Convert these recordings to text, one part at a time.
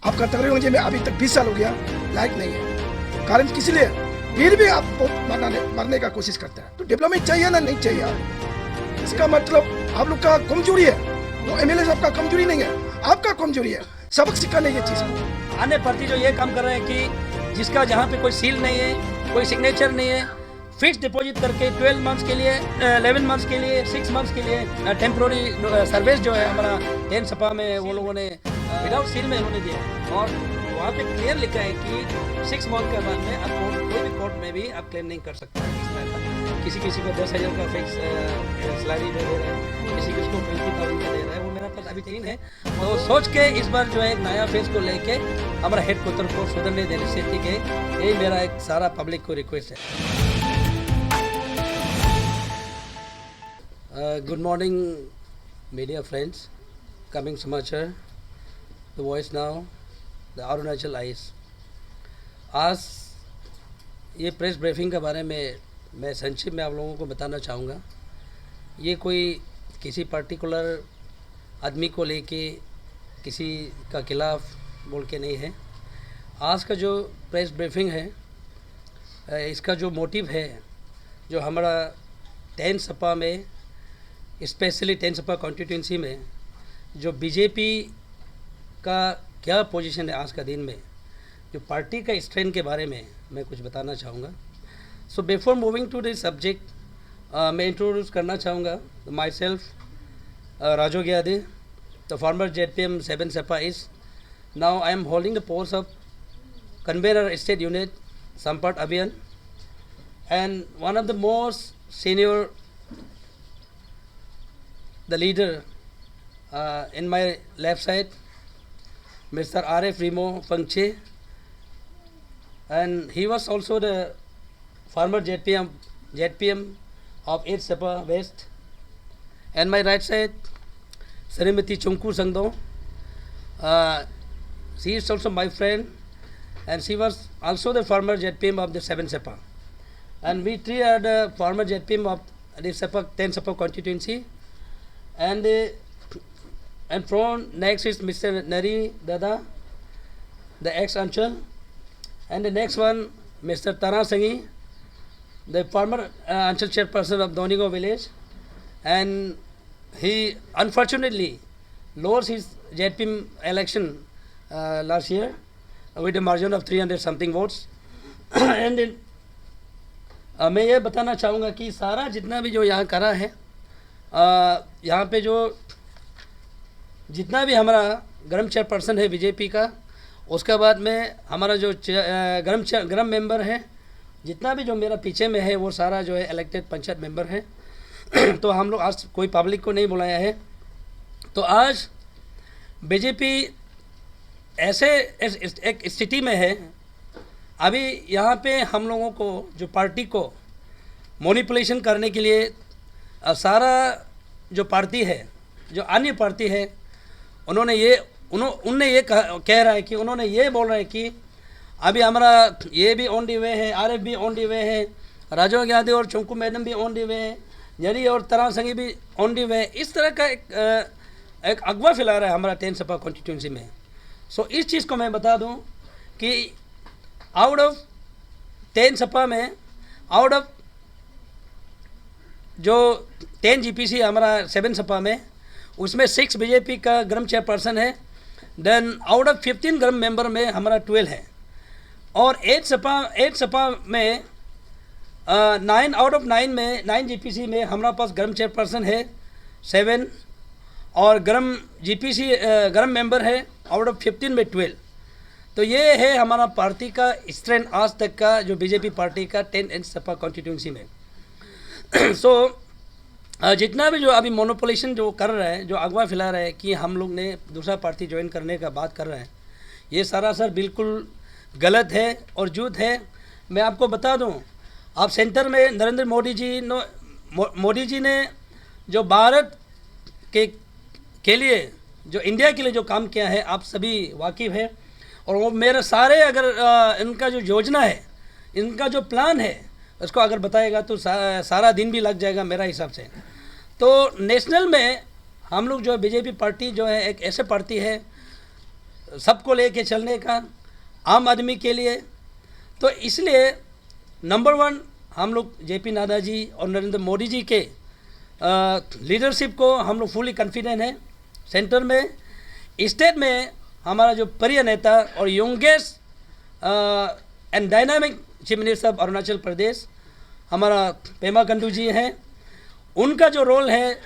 आपका तकरीबन में अभी तक 20 साल हो गया, लायक नहीं है। कारण किस लिए? फिर भी आप मरने का कोशिश करते हैं। तो डेवलपमेंट चाहिए ना, नहीं चाहिए आप? इसका मतलब आप लोग का कमजोरी है, वो एमएलए साहब का कमजोरी नहीं है, आपका कमजोरी है। सबक सिखाने ये चीज को आने पार्टी जो ये काम कर रहे हैं कि जिसका जहाँ पे कोई सील नहीं है, कोई सिग्नेचर नहीं है, फिक्स डिपॉजिट करके 12 मंथ्स के लिए, 11 मंथ्स के लिए, 6 मंथ्स के लिए टेम्प्रोरी सर्विस जो है हमारा 10 सपा में वो लोगों ने विदाउट सील में उन्होंने दिया। और वहाँ पे क्लियर लिखा है कि 6 मंथ के बाद में आप कोई भी कोर्ट में भी आप क्लेम नहीं कर सकते हैं। किसी किसी को 10,000 का फिक्स सैलरी दे रहे हैं, किसी किसी को 20,000 का दे रहा है। वो मेरा पास अभी 3 है। तो सोच के इस बार जो है एक नया फेस को लेके हमारा हेड क्वार्टर को सुधरने देने से ठीक है, यही मेरा एक सारा पब्लिक को रिक्वेस्ट है। Good morning, media friends. Coming समाचार, The Voice Now, The Arunachal ice. आज ये प्रेस ब्रीफिंग के बारे में मैं संक्षिप्त में आप लोगों को बताना चाहूँगा। ये कोई किसी पर्टिकुलर आदमी को लेके किसी का खिलाफ बोल के नहीं है। आज का जो प्रेस ब्रीफिंग है, इसका जो मोटिव है, जो हमारा 10 सपा में, स्पेशली 10 सपा कॉन्स्टिट्यूंसी में जो बीजेपी का क्या पोजीशन है आज का दिन में, जो पार्टी का स्ट्रेंथ के बारे में मैं कुछ बताना चाहूँगा। So before moving to this subject, मैं इंट्रोड्यूस करना चाहूँगा myself, Raju Gyade, the former ZPM 7 सपा is now I am holding the post of convenor state unit संपर्क अभियान and one of the most senior the leader in my left side, Mr. RF Remo Fangche, and he was also the former ZPM of 8 Sapa West. And my right side, Srimati Chungku Sangdong. She is also my friend, and she was also the former ZPM of the 7 Sapa. And we three are the former ZPM of the Sapa, 10 Sapa constituency. And from next is Mr. Nari Dada, the ex-Anchal, and the next one Mr. Tara Sanghi, the former Anchal chairperson of Donigo village, and he unfortunately lost his ZPM election last year with a margin of 300 something votes. And मैं ये बताना चाहूँगा कि सारा जितना भी जो यहाँ करा है, यहाँ पे जो जितना भी हमारा ग्राम चेयरपर्सन है बीजेपी का, उसके बाद में हमारा जो ग्राम मेंबर है, जितना भी जो मेरा पीछे में है वो सारा जो है इलेक्टेड पंचायत मेंबर है। तो हम लोग आज कोई पब्लिक को नहीं बुलाया है। तो आज बीजेपी ऐसे एक स्थिति में है, अभी यहाँ पे हम लोगों को जो पार्टी को मैनिपुलेशन करने के लिए सारा जो पार्टी है, जो अन्य पार्टी है, उन्होंने ये कह रहा है कि उन्होंने ये बोल रहे हैं कि अभी हमारा ये भी ऑन दी वे है, RF भी ऑन दी वे है, राजू ग्यादे और चुंकू मैडम भी ऑन दी वे है, जरी और तरा संगी भी ऑन दी वे है। इस तरह का एक अगवा फैला रहा है हमारा 10 सपा कॉन्स्टिट्यूंसी में। सो इस चीज़ को मैं बता दूं कि आउट ऑफ 10 सपा में, आउट ऑफ जो 10 GPC हमारा 7 सपा में, उसमें 6 बीजेपी का ग्राम चेयरपर्सन है। देन आउट ऑफ 15 ग्राम मेंबर में हमारा 12 है, और 8 सपा में 9 आउट ऑफ 9 में 9 GPC में हमारा पास ग्राम चेयरपर्सन है 7, और ग्राम GPC ग्राम मेंबर है आउट ऑफ 15 में 12। तो ये है हमारा पार्टी का स्ट्रेंथ आज तक का, जो बीजेपी पार्टी का 10 सपा कॉन्स्टिट्यूंसी में। सो जितना भी जो अभी मोनोपोलेशन जो कर रहा है, जो अगवा फैला रहा है कि हम लोग ने दूसरा पार्टी ज्वाइन करने का बात कर रहे हैं, ये सरासर बिल्कुल गलत है और झूठ है। मैं आपको बता दूं, आप सेंटर में नरेंद्र मोदी जी ने जो भारत के लिए, जो इंडिया के लिए जो काम किया है, आप सभी वाकिफ़ है। और वो मेरे सारे अगर इनका जो योजना है, इनका जो प्लान है, उसको अगर बताएगा तो सारा दिन भी लग जाएगा मेरा हिसाब से। तो नेशनल में हम लोग जो बीजेपी पार्टी जो है एक ऐसे पार्टी है सबको लेके चलने का, आम आदमी के लिए। तो इसलिए नंबर वन हम लोग जेपी नड्डा जी और नरेंद्र मोदी जी के लीडरशिप को हम लोग फुली कॉन्फिडेंट हैं। सेंटर में, स्टेट में हमारा जो प्रिय नेता और youngest and dynamic chief minister of Arunachal Pradesh हमारा पेमा खांडू जी हैं। उनका जो रोल है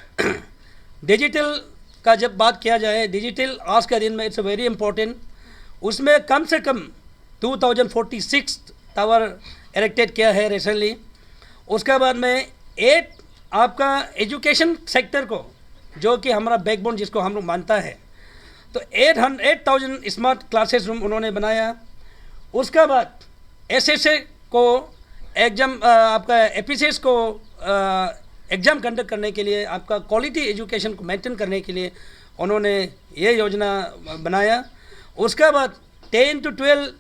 डिजिटल का जब बात किया जाए, डिजिटल आज का दिन में इट्स वेरी इंपॉर्टेंट। उसमें कम से कम 2046 टावर इरेक्टेड किया है रिसेंटली। उसके बाद में 8 आपका एजुकेशन सेक्टर को, जो कि हमारा बैकबोन जिसको हम लोग मानता है, तो 8,000 स्मार्ट क्लासेस रूम उन्होंने बनाया। उसके बाद एसएसए को एग्जाम, आपका एपीसीएस को एग्ज़ाम कंडक्ट करने के लिए, आपका क्वालिटी एजुकेशन को मेंटेन करने के लिए उन्होंने ये योजना बनाया। उसके बाद 10 to 12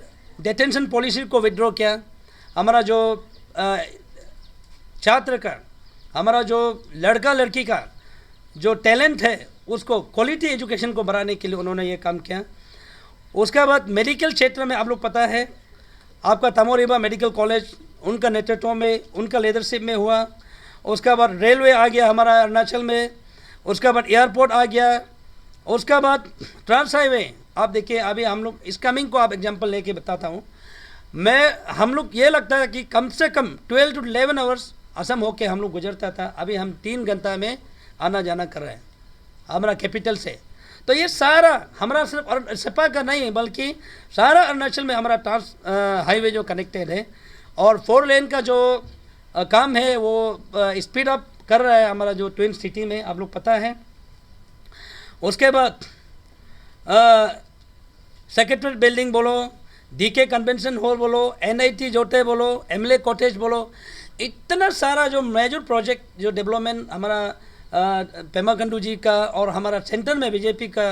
डिटेंशन पॉलिसी को विड्रॉ किया। हमारा जो छात्र का, हमारा जो लड़का लड़की का जो टैलेंट है उसको क्वालिटी एजुकेशन को बढ़ाने के लिए उन्होंने ये काम किया। उसके बाद मेडिकल क्षेत्र में आप लोग पता है आपका तमोरीबा मेडिकल कॉलेज उनका नेतृत्व में, उनका लीडरशिप में हुआ। उसके बाद रेलवे आ गया हमारा अरुणाचल में। उसके बाद एयरपोर्ट आ गया। उसके बाद ट्रांस हाईवे, आप देखिए अभी हम लोग इस कमिंग को आप एग्जांपल लेके बताता हूँ हम लोग ये लगता है कि कम से कम 12 to 11 आवर्स असम होके हम लोग गुजरता था, अभी हम 3 घंटा में आना जाना कर रहे हैं हमारा कैपिटल से। तो ये सारा हमारा सिर्फ सपा का नहीं बल्कि सारा अरुणाचल में हमारा ट्रांस हाईवे जो कनेक्टेड है, और 4 लेन का जो काम है वो स्पीड अप कर रहा है हमारा जो ट्विन सिटी में, आप लोग पता है। उसके बाद सेक्रेटरीट बिल्डिंग बोलो, डीके कन्वेंशन हॉल बोलो, एनआईटी जोटे बोलो, एमएलए कॉटेज बोलो, इतना सारा जो मेजर प्रोजेक्ट जो डेवलपमेंट हमारा पेमा खांडू जी का और हमारा सेंटर में बीजेपी का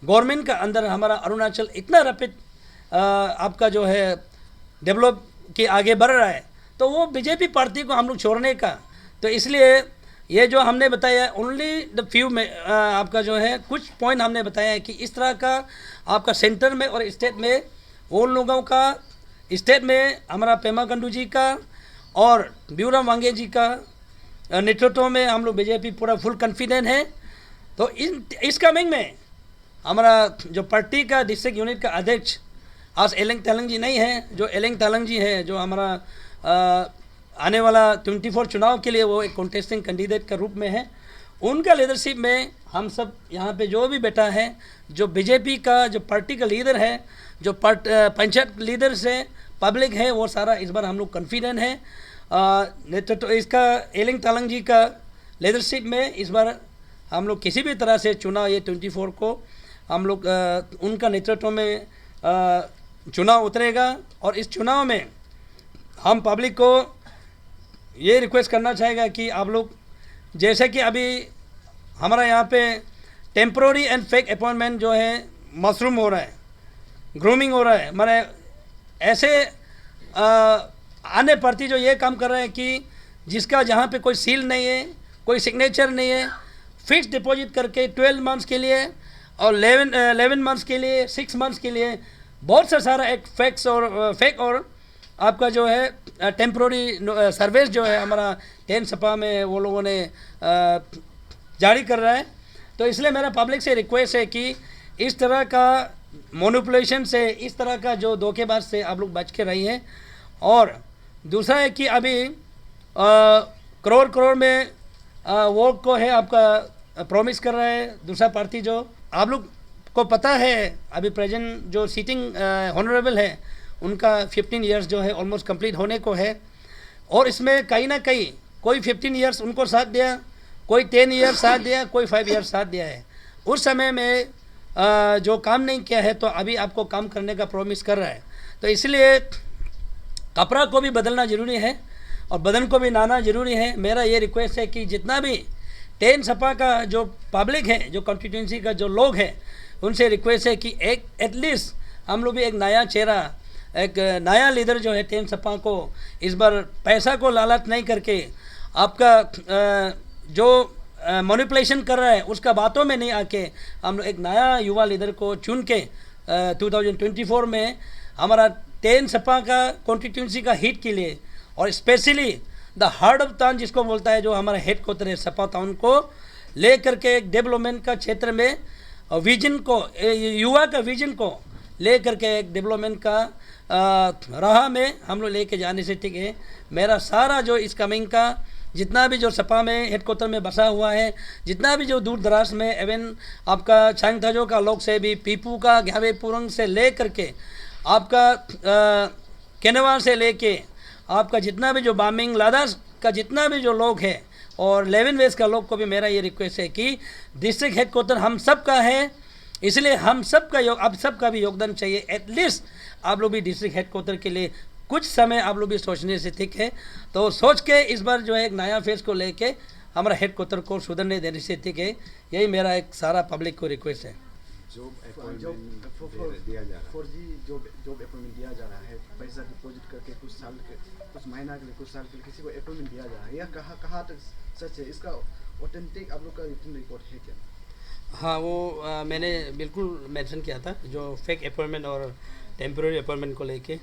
गवर्नमेंट का अंदर हमारा अरुणाचल इतना रैपिड आपका जो है डेवलप के आगे बढ़ रहा है, तो वो बीजेपी पार्टी को हम लोग छोड़ने का, तो इसलिए ये जो हमने बताया ओनली द फ्यू में आपका जो है कुछ पॉइंट हमने बताया है कि इस तरह का आपका सेंटर में और स्टेट में उन लोगों का, स्टेट में हमारा पेमा खांडू जी का और ब्यूरा वांगे जी का नेतृत्व में हम लोग बीजेपी पूरा फुल कॉन्फिडेंट है। तो इस कमिंग में हमारा जो पार्टी का डिस्ट्रिक्ट यूनिट का अध्यक्ष आज एलेंग तालंग जी नहीं है, जो एलेंग तालंग जी है जो हमारा आने वाला 24 चुनाव के लिए वो एक कॉन्टेस्टिंग कैंडिडेट के रूप में है, उनका लीडरशिप में हम सब यहाँ पे जो भी बैठा है, जो बीजेपी का जो पार्टी का लीडर है, जो पंचायत लीडर से पब्लिक है, वो सारा इस बार हम लोग कॉन्फिडेंट है। नेतृत्व इसका एलिंग तालंग जी का लीडरशिप में इस बार हम लोग किसी भी तरह से चुनाव ये 24 को हम लोग उनका नेतृत्व में चुनाव उतरेगा। और इस चुनाव में हम पब्लिक को ये रिक्वेस्ट करना चाहेगा कि आप लोग जैसे कि अभी हमारा यहाँ पे टेम्प्रोरी एंड फेक अपॉइंटमेंट जो है मशरूम हो रहा है, ग्रूमिंग हो रहा है, माने ऐसे आने पार्टी जो ये काम कर रहे हैं कि जिसका जहाँ पे कोई सील नहीं है, कोई सिग्नेचर नहीं है, फिक्स डिपॉजिट करके 12 मंथ्स के लिए और 11 मंथ्स के लिए, 6 मंथ्स के लिए बहुत सा सारा एक फेक और आपका जो है टेम्प्रोरी सर्विस जो है हमारा 10 सपा में वो लोगों ने जारी कर रहा है। तो इसलिए मेरा पब्लिक से रिक्वेस्ट है कि इस तरह का मैनिपुलेशन से, इस तरह का जो धोखेबाज से आप लोग बच के रहिए। और दूसरा है कि अभी करोड़ में वोट को है आपका प्रॉमिस कर रहा है दूसरा पार्टी। जो आप लोग को पता है अभी प्रेजेंट जो सीटिंग ऑनरेबल है उनका 15 इयर्स जो है ऑलमोस्ट कंप्लीट होने को है, और इसमें कहीं ना कहीं कोई 15 इयर्स उनको साथ दिया, कोई 10 इयर्स साथ दिया, कोई 5 इयर्स साथ दिया है। उस समय में जो काम नहीं किया है तो अभी आपको काम करने का प्रॉमिस कर रहा है। तो इसलिए कपड़ा को भी बदलना ज़रूरी है और बदन को भी नहाना ज़रूरी है। मेरा ये रिक्वेस्ट है कि जितना भी 10 सपा का जो पब्लिक है, जो कॉन्स्टिट्यूंसी का जो लोग हैं, उनसे रिक्वेस्ट है कि एक एटलीस्ट हम लोग भी एक नया चेहरा, एक नया लीडर जो है 10 सपा को इस बार पैसा को लालच नहीं करके आपका जो मैनिपुलेशन कर रहा है उसका बातों में नहीं आके हम लोग एक नया युवा लीडर को चुन के 2024 में हमारा 10 सपा का कॉन्स्टिट्यूंसी का हिट के लिए और specially the heart of town जिसको बोलता है, जो हमारा हेड क्वार्टर है सपा टाउन को ले करके एक डेवलपमेंट का क्षेत्र में विजन को, युवा का विजन को ले करके एक डेवलपमेंट का राह में हम लोग लेके जाने से ठीक है। मेरा सारा जो इस कमिंग का जितना भी जो सपा में हेड क्वार्टर में बसा हुआ है, जितना भी जो दूर दराज में एवं आपका चांगथाजो का लोग से भी, पीपू का ग्यावे पुरंग से ले करके आपका केनवा से लेके आपका जितना भी जो बामिंग लादास का जितना भी जो लोग हैं और 11 वेस्ट का लोग को भी मेरा ये रिक्वेस्ट है कि डिस्ट्रिक्ट हेड क्वार्टर हम सब का है, इसलिए हम सब का आप सबका भी योगदान चाहिए। एटलीस्ट आप लोग भी डिस्ट्रिक्ट हेड क्वार्टर के लिए कुछ समय आप लोग भी सोचने से ठीक है, तो सोच के इस बार जो है एक नया फेस को लेके हमारा हेड क्वार्टर को सुधरने देने से ठीक है। यही मेरा एक सारा पब्लिक को रिक्वेस्ट है। जॉब अपॉइंटमेंट दिया जा रहा है, 4G जॉब अपॉइंटमेंट दिया जा रहा है, पैसा डिपॉजिट करके कुछ महीना के लिए, कुछ साल के लिए किसी को अपॉइंटमेंट दिया जा रहा है, यह कहाँ तक सच है? इसका ऑथेंटिक आप लोग का रिटन रिकॉर्ड है क्या? हाँ, वो मैंने बिल्कुल मेंशन किया था जो फेक अपॉइंटमेंट और टेम्पररी अपॉइंटमेंट को लेके।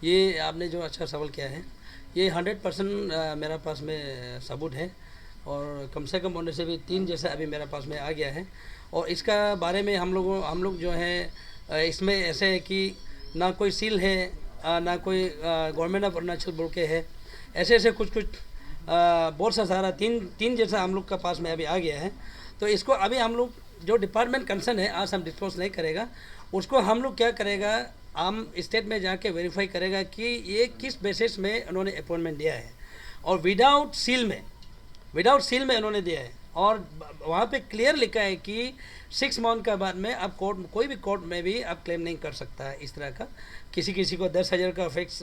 ये आपने जो अच्छा सवाल किया है, ये 100% मेरा पास में सबूत है और कम से कम होने से भी 3 जैसा अभी मेरा पास में आ गया है। और इसका बारे में हम लोग जो है इसमें ऐसे है कि ना कोई सील है, ना कोई गवर्नमेंट ऑफ अरुणाचल बोल के है, ऐसे कुछ बहुत सा सारा तीन जैसा हम लोग का पास में अभी आ गया है। तो इसको अभी हम लोग जो डिपार्टमेंट कंसर्न है, आज हम डिस्क्लोज नहीं करेगा, उसको हम लोग क्या करेगा, हम स्टेट में जाके वेरीफाई करेगा कि ये किस बेसिस में उन्होंने अपॉइंटमेंट दिया है और विदाउट सील में उन्होंने दिया है। और वहाँ पे क्लियर लिखा है कि 6 मंथ के बाद में आप कोई भी कोर्ट में भी आप क्लेम नहीं कर सकता है इस तरह का। किसी को 10,000 का फिक्स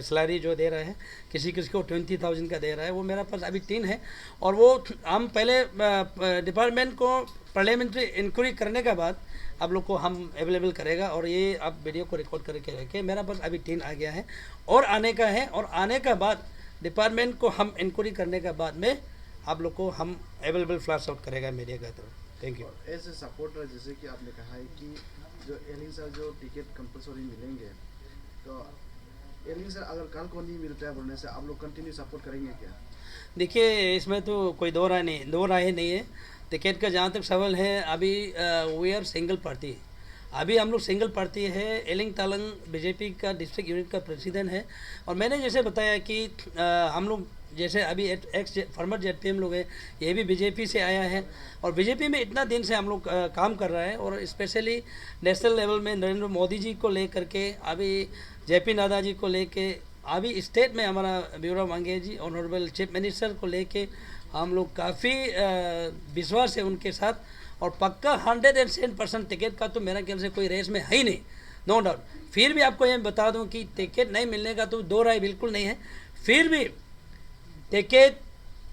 सैलरी जो दे रहा है, किसी को 20,000 का दे रहा है। वो मेरा पास अभी 3 है और वो हम पहले डिपार्टमेंट को पार्लियामेंट्री इंक्वायरी करने के बाद आप लोग को हम अवेलेबल करेगा और ये आप वीडियो को रिकॉर्ड करके रखें। मेरा पास अभी 3 आ गया है और आने का है, और आने का बाद डिपार्टमेंट को हम इंक्वायरी करने के बाद में आप लोग को हम अवेलेबल फ्लैश आउट करेगा मीडिया का थ्रू। Thank you. As a supporter, जैसे कि आपने कहा है कि जो एलिंग सर जो टिकट कंपलसरी मिलेंगे, तो एलिंग सर अगर कल को नहीं मिलता है बोलने से आप लोग कंटिन्यू सपोर्ट करेंगे क्या? देखिए, इसमें तो कोई दो राय नहीं है। टिकट का जहाँ तक सवाल है, अभी वी आर सिंगल पार्टी, अभी हम लोग सिंगल पार्टी है। एलिंग तालंग बीजेपी का डिस्ट्रिक्ट यूनिट का प्रेसिडेंट है और मैंने जैसे बताया कि हम लोग जैसे अभी एक्स फॉर्मर जेडपीएम लोग हैं, ये भी बीजेपी से आया है और बीजेपी में इतना दिन से हम लोग काम कर रहा है और स्पेशली नेशनल लेवल में नरेंद्र मोदी जी को लेकर के, अभी जेपी नड्डा जी को लेके, अभी स्टेट में हमारा ब्यूरो मांगे जी ऑनरेबल चीफ मिनिस्टर को लेके हम लोग काफ़ी विश्वास है उनके साथ और पक्का 110% टिकट का तो मेरा ख्याल से कोई रेस में है ही नहीं, नो डाउट। फिर भी आपको ये बता दूं कि टिकट नहीं मिलने का तो दो राय बिल्कुल नहीं है। फिर भी टिकट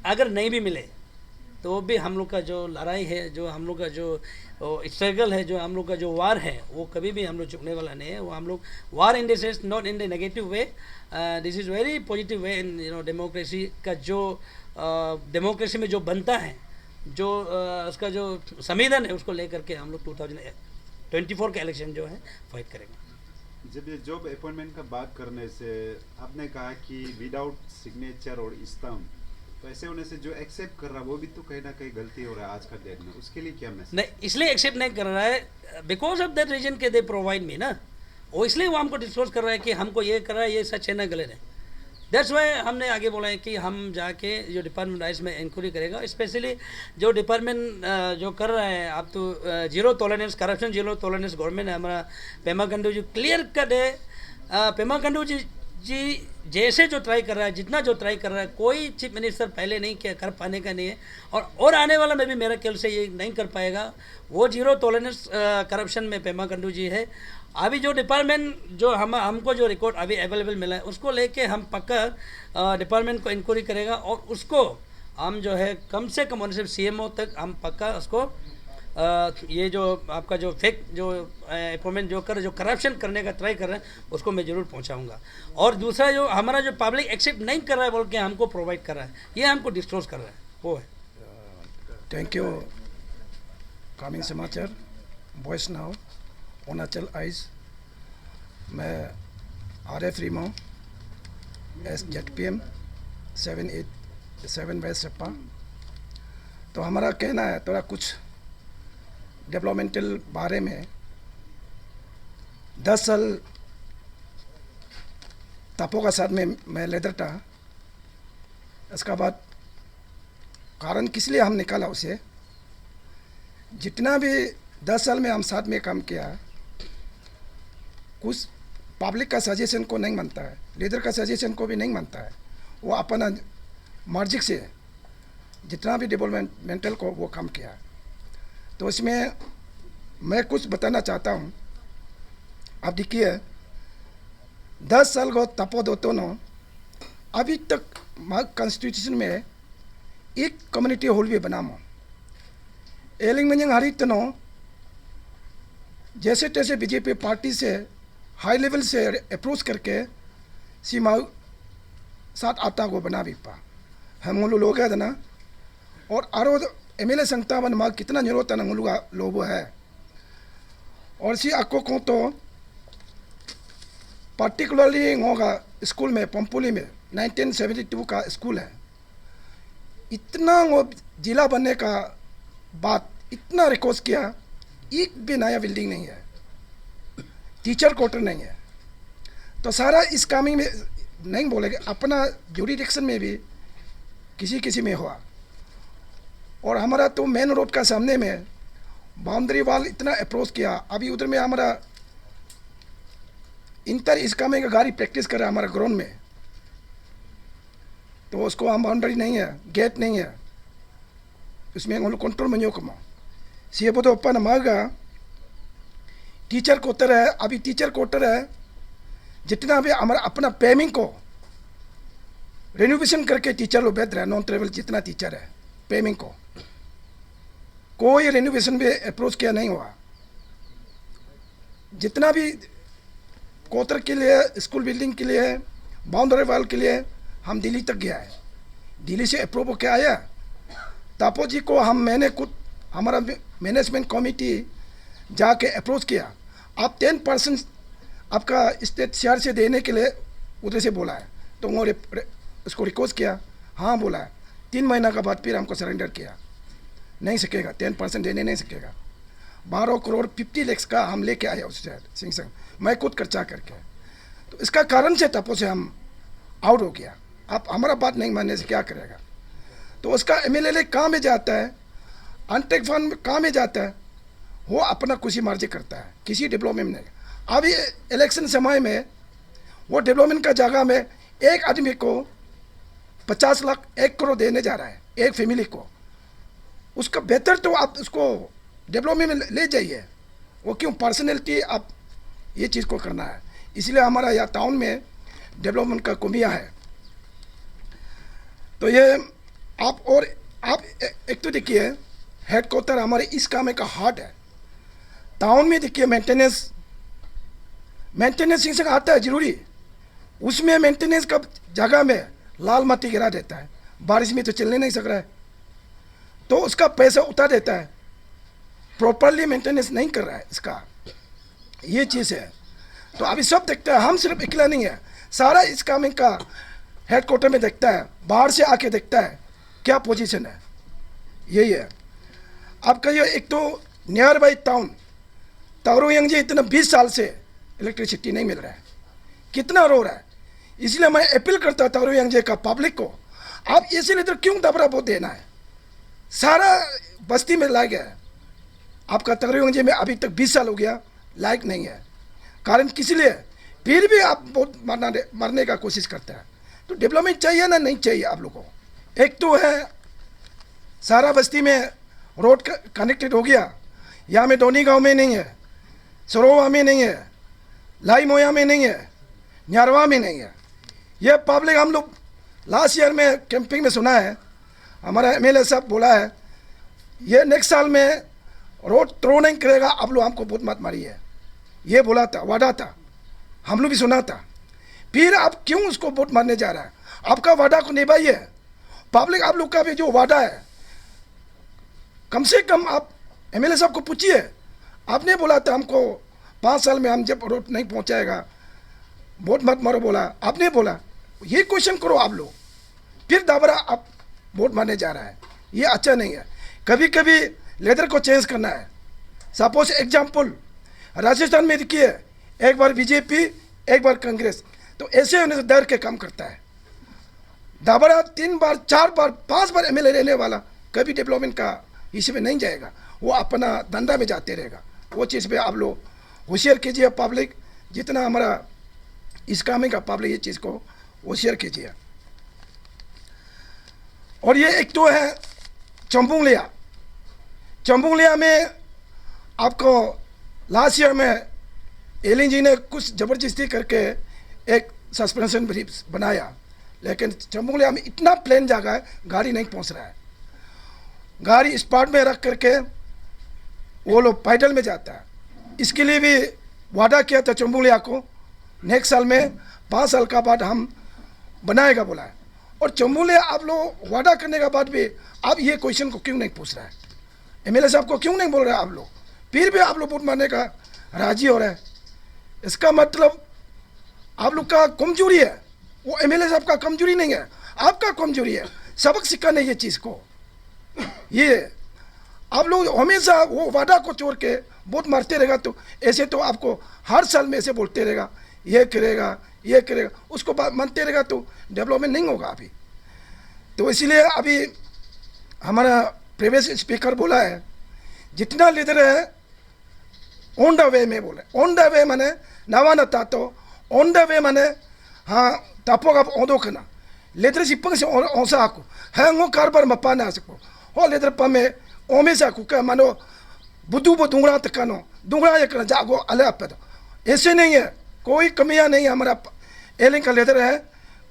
अगर नहीं भी मिले तो भी हम लोग का जो लड़ाई है, जो हम लोग का जो स्ट्रगल है, जो हम लोग का जो वार है, वो कभी भी हम लोग चुकने वाला नहीं है। वो हम लोग war in this sense, not in the negative way, this is very positive way in democracy का। जो डेमोक्रेसी में जो बनता है, जो उसका जो संविधान है, उसको लेकर के हम लोग 2024 का इलेक्शन जो है फाइट करेंगे। जब ये जॉब अपॉइंटमेंट का बात करने से आपने कहा कि विदाउट सिग्नेचर और स्टैम्प, तो ऐसे होने से जो एक्सेप्ट कर रहा है वो भी तो कहीं ना कहीं गलती हो रहा है आज का डेट में, उसके लिए क्या मैसेज? नहीं, इसलिए एक्सेप्ट नहीं कर रहा है बिकॉज ऑफ दैट रीजन के दे प्रोवाइड मी ना, वो इसलिए वो हमको डिस्क्लोज कर रहा है कि हमको ये कर रहा है, ये सच है ना गलत है। दैट्स वाई हमने आगे बोला है कि हम जाके जो डिपार्टमेंट राइज में इंक्वायरी करेगा, स्पेशली जो डिपार्टमेंट जो कर रहा है, आप तो zero tolerance, corruption zero tolerance government है हमारा। पेमा खंडू जी क्लियर कट है, पेमा खंडू जी जैसे जो ट्राई कर रहा है, जितना जो ट्राई कर रहा है, कोई चीफ मिनिस्टर पहले नहीं किया, कर पाने का नहीं है और आने वाला में भी मेरा ख्याल से ये नहीं कर पाएगा। वो जीरो टॉलरेंस करप्शन में पेमा खंडू जी है। अभी जो डिपार्टमेंट जो हमको जो रिकॉर्ड अभी अवेलेबल मिला है, उसको लेके हम पक्का डिपार्टमेंट को इंक्वायरी करेगा और उसको हम जो है कम से कम सिर्फ CMO तक हम पक्का उसको ये जो आपका जो फेक जो अपॉइंटमेंट जो करप्शन करने का ट्राई कर रहे हैं, उसको मैं ज़रूर पहुंचाऊंगा। और दूसरा जो हमारा जो पब्लिक एक्सेप्ट नहीं कर रहा है बोल के हमको प्रोवाइड कर रहा है, ये हमको डिस्क्लोज कर रहा है, वो है। Thank you. कमिंग समाचार वॉइस नाउ अरुणाचल आइस, मैं RF रीमो SZPM 787 वेस्ट सप्पा। तो हमारा कहना है थोड़ा कुछ डेवलपमेंटल बारे में। 10 साल तापो का साथ में मैं लेदर था। इसका बाद कारण किस लिए हम निकाला उसे, जितना भी 10 साल में हम साथ में काम किया, कुछ पब्लिक का सजेशन को नहीं मानता है, लीडर का सजेशन को भी नहीं मानता है। वो अपना मर्जी से जितना भी डेवलपमेंटल को वो काम किया। तो इसमें मैं कुछ बताना चाहता हूँ। अब देखिए 10 साल को तपो दो नो अभी तक कॉन्स्टिट्यूशन में एक कम्युनिटी हॉल भी बनामो एलिंग मंजंग हरी तनो जैसे तैसे बीजेपी पार्टी से हाई लेवल से अप्रोच करके सीमा साथ आता को बना भी पा हम लोग है ना। और आरो MLA संगता बन माँ कितना निरोता नंगलुगा लोबो है। और सी आको को तो पर्टिकुलरली होगा स्कूल में पंपुली में 1972 का स्कूल है। इतना वो जिला बनने का बात इतना रिक्वेस्ट किया, एक भी नया बिल्डिंग नहीं है, टीचर क्वार्टर नहीं है। तो सारा इस कामी में नहीं बोलेंगे, अपना ज्यूरिडिक्शन में भी किसी किसी में हुआ। और हमारा तो मेन रोड का सामने में बाउंड्री वाल इतना अप्रोच किया। अभी उधर में हमारा इंटर इस कामे का गाड़ी प्रैक्टिस कर रहा है हमारा ग्राउंड में, तो उसको हम बाउंड्री नहीं है, गेट नहीं है, उसमें हम लोग कंट्रोल में कमा सी तो अपन मांगा टीचर क्वार्टर है। अभी टीचर क्वार्टर है जितना भी हमारा अपना पेमिंग को रेनोवेशन करके टीचर लोग बैठ रहे हैं। नॉन ट्रेवल जितना टीचर है पेमिंग को कोई रेनोवेशन भी अप्रोच किया नहीं हुआ। जितना भी क्वार्टर के लिए, स्कूल बिल्डिंग के लिए, बाउंड्री वाल के लिए हम दिल्ली तक गया है। दिल्ली से अप्रूव होकर आया। तापो जी को मैंने खुद हमारा मैनेजमेंट कमेटी जाके अप्रोच किया। आप 10% आपका स्टेट शेयर से देने के लिए उधर से बोला है, तो वो उसको रिक्वेस्ट किया, हाँ बोला है। 3 महीना का बाद फिर हमको सरेंडर किया, नहीं सकेगा 10% देने नहीं सकेगा। 12 करोड़ 50 लाख का हम लेके आए उससे सिंह संग, मैं खुद खर्चा करके। तो इसका कारण से तपो से हम आउट हो गया। आप हमारा बात नहीं मानने से क्या करेगा। तो उसका MLA कहाँ में जाता है, अनटेक फंड कहाँ में जाता है, वो अपना खुशी मर्जी करता है, किसी डेवलपमेंट नहीं। अभी इलेक्शन समय में वो डेवलपमेंट का जगह में एक आदमी को 50 लाख 1 करोड़ देने जा रहा है एक फैमिली को। उसका बेहतर तो आप उसको डेवलपमेंट में ले जाइए, वो क्यों पर्सनैलिटी आप ये चीज़ को करना है। इसलिए हमारा यहाँ टाउन में डेवलपमेंट का कमियाँ है। तो ये आप एक तो देखिए हेडक्वार्टर हमारे इस काम का हार्ट है। टाउन में देखिए मेंटेनेंस सिंह आता है जरूरी, उसमें मेंटेनेंस का जगह में लाल मट्टी गिरा देता है, बारिश में तो चलने नहीं सक रहा है, तो उसका पैसा उतार देता है, प्रॉपरली मेंटेनेंस नहीं कर रहा है इसका, ये चीज़ है। तो अभी सब देखता है, हम सिर्फ अकेला नहीं है, सारा इस काम का हेडक्वार्टर में देखता है, बाहर से आके देखता है क्या पोजीशन है, यही है। आप कहिए एक तो नियर बाई टाउन तारोयांग जी इतना 20 साल से इलेक्ट्रिसिटी नहीं मिल रहा है, कितना रो रहा है। इसलिए मैं अपील करता हूँ तारोयांग जी का पब्लिक को, आप इसीलिए तो क्यों दबरा वोट देना है, सारा बस्ती में ला गया है। आपका तारोयांग जी में अभी तक 20 साल हो गया, लायक नहीं है। कारण किस लिए, फिर भी आप वोट मारने का कोशिश करते हैं। तो डेवलपमेंट चाहिए ना, नहीं चाहिए आप लोगों को। एक तो है सारा बस्ती में रोड कनेक्टेड हो गया, यहाँ में डोनी गांव में नहीं है, सरोवा में नहीं है, लाई मोया में नहीं है, न्यारवा में नहीं है। यह पब्लिक हम लोग लास्ट ईयर में कैंपिंग में सुना है, हमारा MLA साहब बोला है ये नेक्स्ट साल में रोड थ्रो नहीं करेगा, आप लोग हमको बहुत मत मारिए, ये बोला था, वादा था, हम लोग भी सुना था। फिर आप क्यों उसको वोट मारने जा रहा है, आपका वादा को निभाइए। पब्लिक आप लोग का भी जो वादा है, कम से कम आप MLA साहब को पूछिए, आपने बोला था हमको 5 साल में हम जब वोट नहीं पहुंचाएगा, वोट मत मारो बोला, आपने बोला, ये क्वेश्चन करो आप लोग, फिर दोबारा आप वोट मारने जा रहा है, ये अच्छा नहीं है। कभी कभी लीडर को चेंज करना है। सपोज एग्जाम्पल राजस्थान में देखिए, एक बार बीजेपी एक बार कांग्रेस, तो ऐसे होने से डर के काम करता है। दोबारा 3 बार 4 बार 5 बार एमएलए रहने वाला कभी डेवलपमेंट का इसी में नहीं जाएगा, वो अपना धंधा में जाते रहेगा। वो चीज़ पे आप लोग होशियार कीजिए, पब्लिक जितना हमारा इस काम का पब्लिक ये चीज़ को होशियार कीजिए। और ये एक तो है चंबुंगलिया। चंबुंगलिया में आपको लास्ट ईयर में एलिन जी ने कुछ ज़बरदस्ती करके एक सस्पेंशन ब्रिज बनाया, लेकिन चंबुंगलिया में इतना प्लेन जगह है, गाड़ी नहीं पहुंच रहा है। गाड़ी स्पॉट में रख करके वो लोग पैदल में जाता है। इसके लिए भी वादा किया था चंबुंगलिया को, नेक्स्ट साल में 5 साल का बाद हम बनाएगा बोला है। और चंबुंगलिया आप लोग वादा करने के बाद भी आप ये क्वेश्चन को क्यों नहीं पूछ रहा है? एमएलए साहब को क्यों नहीं बोल रहे आप लोग? फिर भी आप लोग वोट मारने का राजी हो रहा है। इसका मतलब आप लोग का कमजोरी है, वो एमएलए साहब का कमजोरी नहीं है, आपका कमजोरी है। सबक सिखाने ये चीज़ को, ये आप लोग हमेशा वो वादा को छोड़ के वोट मारते रहेगा, तो ऐसे तो आपको हर साल में ऐसे बोलते रहेगा, ये करेगा ये करेगा, उसको मानते रहेगा तो डेवलपमेंट नहीं होगा अभी। तो इसीलिए अभी हमारा प्रीवियस स्पीकर बोला है, जितना लीडर है ऑन द वे में बोले। ऑन द वे माने नवा न तातो, ऑन द वे माने हाँ तापो का ओदो कना लीडरशिप से ओसा आको है वो कारबार मपाना आसको हो लीडर पमे ओमे सा को का मानो बुद्धू बो दुंगड़ा तकनो दुंगड़ा ये करना जागो अले आप तो ऐसे नहीं है, कोई कमियां नहीं है। हमारा एलिंग का लीडर है,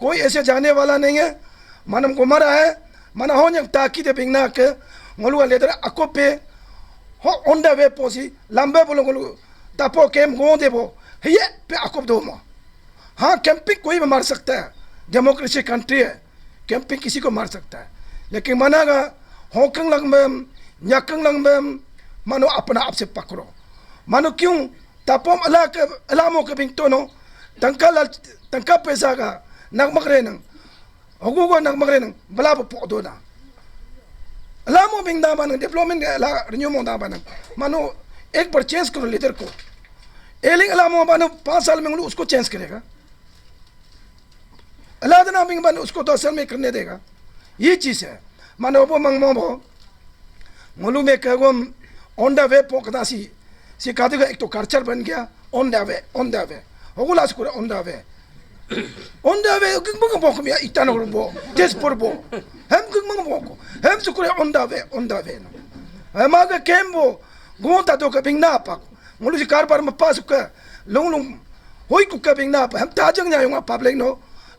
कोई ऐसे जाने वाला नहीं है। मनम को मरा है मन हो ताकि दे बिंगना के मोलुआ लीडर अको पे हो ऑन द वे पोसी लंबे बोलो गोलू तापो केम गो देबो ये पे अको दो मो। हाँ कैंपिंग कोई भी मार सकता है, डेमोक्रेसी कंट्री है, कैंपिंग किसी को मार सकता है, लेकिन मनागा होकंग लंगबम न्याकंग लंगबम मानो अपना आप से पकड़ो। मानो क्यों तापोम अलामो के बिंग तो नो तंका पैसा का नगमगरे नंग होगो को नगमगरे नंग बला पोदो ना अलामो बिंग दा मानो डेवलपमेंट अला रिन्यूमो दा मानो मानो एक बार चेंज करो लीडर को। एलिंग अलामो मानो 5 साल में उसको चेंज करेगा, अलादना बिंग मानो उसको 2 साल में करने देगा। ये चीज़ है मानो वो मंगमो वो मोलू में कहो ऑन द वे पोकदा सी कादे का एक तो कल्चर बन गया ऑन द वे होगुला स्कूल ऑन द वे गंग बोक में इतना बो तेजपुर बो हम गंग बोको हम स्कूल ऑन द वे हम आगे केम बो गोता तो का बिंग ना पाको मोलू जी कारबार में पास का लुंग होई कुका बिंग ना हम ताजंग जायूंगा पब्लिक नो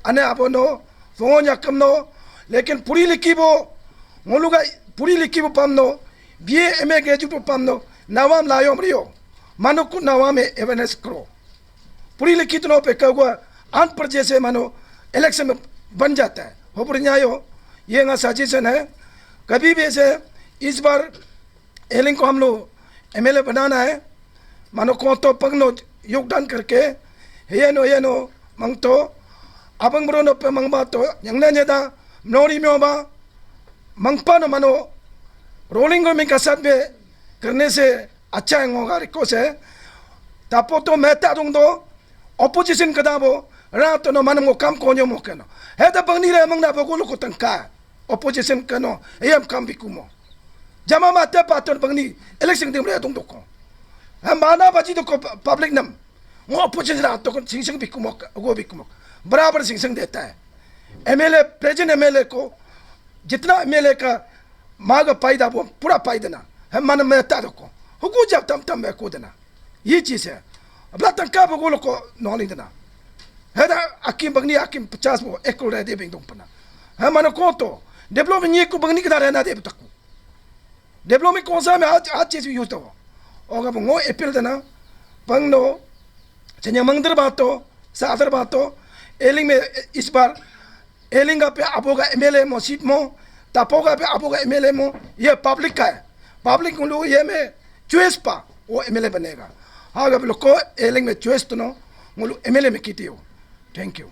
अने आपो नो फोन या कम नो, लेकिन पूरी लिखी वो मोलू का पूरी लिखी वो पम नो बीए एमए ग्रेजुएट पम नो नवाम लायो मरियो मानो को नवा में अवेयरनेस करो। पूरी लिखित नो पे कहुआ अनपढ़ जैसे मानो इलेक्शन में बन जाता है हो बुढ़ियायो। ये ना सजेशन है, कभी भी ऐसे इस बार एलिंग को हम लोग एमएलए बनाना है मानो को तो पगनो योगदान करके ये नो मंग तो abang bro no pe mangba to yang na da nori में बा मंगपा न मानो रोलिंग में कसरत में करने से अच्छा होगा रिक्वेस्ट है। तापो तो मैं तारुंग दो ऑपोजिशन कदा वो रात तो मन को कम कोन्यो मो कनो है तो बंगनी रे मंगना बगुलो को तंका ऑपोजिशन कनो एम कम बिकुमो जमा माते पातन बंगनी इलेक्शन दिन रे तुम तो को हम माना बाजी तो को पब्लिक नम वो ऑपोजिशन रात तो सिंह बिकुमो वो बिकुमो बराबर सिंह देता है। एमएलए प्रेजेंट एमएलए को जितना एमएलए का मांग पायदा वो पूरा पाई देना है मन में तारो को हुकू जब तम में को देना। ये चीज़ है अपना तंका बगोल को नॉली देना है ना अकीम बगनी अकीम 50 वो एक करोड़ दे बिंग दुपना है मन को तो डेवलपमेंट ये को बगनी के रहना दे तक डेवलपमेंट कौन सा में आज चीज़ यूज तो और अब वो अपील देना पंग नो चन्या मंगदर बातो सादर बातो एलिंग में इस बार एलिंग पे अपोगा एमएलए मो सीट मो तापोगा पे अपोगा एमएलए मो ये पब्लिक का है। पब्लिक लोग ये में चॉइस पा वो एमएलए बनेगा। हाँ आप लोग को एलिंग में चॉइस तो नो मुझे एमएलए में कीती हो थैंक यू